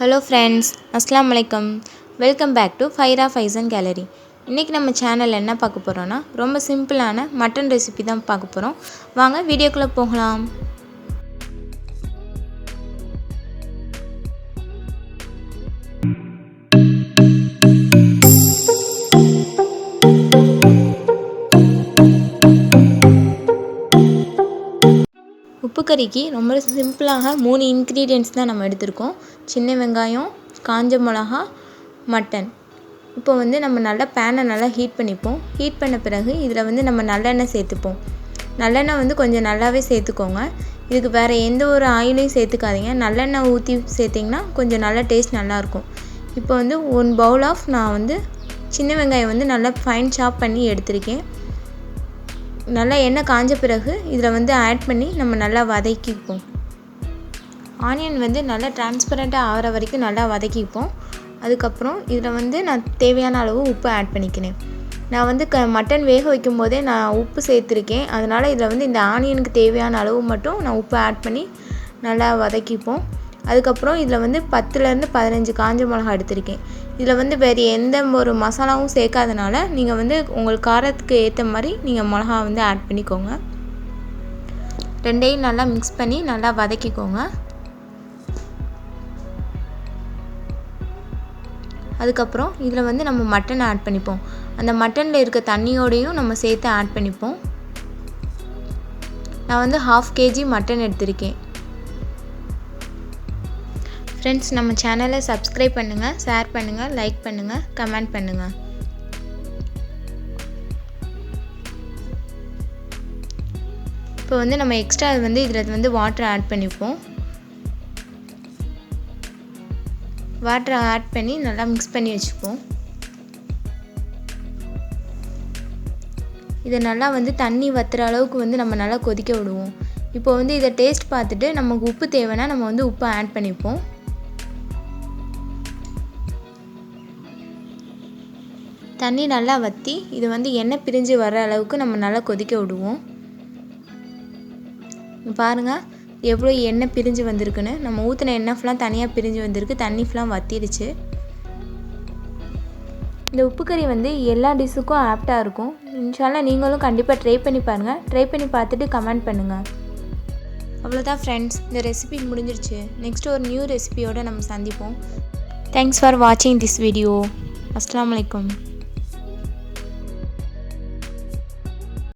Hello friends, Assalamu alaikum. Welcome back to Faira Faizan Gallery. இன்னைக்கு நம்ம சேனல்ல என்ன பார்க்க போறோம்னா ரொம்ப சிம்பிளான மட்டன் ரெசிபி தான் பார்க்க போறோம். வாங்க வீடியோக்குள்ள போகலாம். உப்பு கறிக்கு ரொம்ப சிம்பிளாக 3 இன்க்ரீடியன்ட்ஸ் தான் நம்ம எடுத்திருக்கோம். சின்ன வெங்காயம், காஞ்ச மிளகா, மட்டன். இப்போ நம்ம நல்லா பேனை நல்லா ஹீட் பண்ணிப்போம். ஹீட் பண்ண பிறகு இதில் நம்ம நல்லெண்ணெய் சேர்த்துப்போம். நல்லெண்ணெய் கொஞ்சம் நல்லாவே சேர்த்துக்கோங்க. இதுக்கு வேறு எந்த ஒரு ஆயிலையும் சேர்த்துக்காதீங்க. நல்லெண்ணெய் ஊற்றி சேர்த்திங்கன்னா கொஞ்சம் நல்லா டேஸ்ட் நல்லாயிருக்கும். இப்போ 1 பவுல் ஆஃப் நான் சின்ன வெங்காயம் நல்லா ஃபைன் சாப் பண்ணி எடுத்திருக்கேன். நல்லா எண்ணெய் காஞ்ச பிறகு இதில் ஆட் பண்ணி நம்ம நல்லா வதக்கிப்போம். ஆனியன் நல்லா டிரான்ஸ்பரண்ட்டாக ஆகிற வரைக்கும் நல்லா வதக்கிப்போம். அதுக்கப்புறம் இதில் நான் தேவையான அளவு உப்பு ஆட் பண்ணிக்கிறேன். நான் மட்டன் வேக வைக்கும் போதே நான் உப்பு சேர்த்துருக்கேன். அதனால் இதில் இந்த ஆனியனுக்கு தேவையான அளவு மட்டும் நான் உப்பு ஆட் பண்ணி நல்லா வதக்கிப்போம். அதுக்கப்புறம் இதில் 10லேருந்து 15 காஞ்ச மிளகா எடுத்திருக்கேன். இதில் வேறு எந்த ஒரு மசாலாவும் சேர்க்காதனால நீங்கள் உங்கள் காரத்துக்கு ஏற்ற மாதிரி நீங்கள் மிளகா ஆட் பண்ணிக்கோங்க. ரெண்டையும் நல்லா மிக்ஸ் பண்ணி நல்லா வதக்கிக்கோங்க. அதுக்கப்புறம் இதில் நம்ம மட்டன் ஆட் பண்ணிப்போம். அந்த மட்டனில் இருக்க தண்ணியோடையும் நம்ம சேர்த்து ஆட் பண்ணிப்போம். நான் 1/2 kg மட்டன் எடுத்திருக்கேன். ஃப்ரெண்ட்ஸ், நம்ம சேனலை சப்ஸ்கிரைப் பண்ணுங்கள், ஷேர் பண்ணுங்கள், லைக் பண்ணுங்கள், கமெண்ட் பண்ணுங்கள். இப்போ நம்ம எக்ஸ்ட்ரா இதில் வாட்டர் ஆட் பண்ணிப்போம். வாட்டரை ஆட் பண்ணி நல்லா மிக்ஸ் பண்ணி வச்சுப்போம். இதை நல்லா தண்ணி வற்றுற அளவுக்கு நம்ம நல்லா கொதிக்க விடுவோம். இப்போ இதை டேஸ்ட் பார்த்துட்டு நமக்கு உப்பு தேவைன்னா நம்ம உப்பு ஆட் பண்ணிப்போம். தண்ணி நல்லா வற்றி இது எண்ணெய் பிரிஞ்சு வர அளவுக்கு நம்ம நல்லா கொதிக்க விடுவோம். பாருங்கள் எவ்வளோ எண்ணெய் பிரிஞ்சு வந்திருக்குன்னு. நம்ம ஊற்றின எண்ணெய் ஃபுல்லாக தனியாக பிரிஞ்சு வந்திருக்கு. தண்ணி ஃபுல்லாக வற்றிடுச்சு. இந்த உப்பு கறி எல்லா டிஷ்ஷுக்கும் ஆப்டாக இருக்கும். இன்ஷால்லா நீங்களும் கண்டிப்பாக ட்ரை பண்ணி பாருங்கள். ட்ரை பண்ணி பார்த்துட்டு கமெண்ட் பண்ணுங்கள். அவ்வளோதான் ஃப்ரெண்ட்ஸ், இந்த ரெசிபி முடிஞ்சிருச்சு. நெக்ஸ்ட் ஒரு நியூ ரெசிபியோடு நம்ம சந்திப்போம். தேங்க்ஸ் ஃபார் வாட்சிங் திஸ் வீடியோ. அஸ்ஸலாமு அலைக்கும்.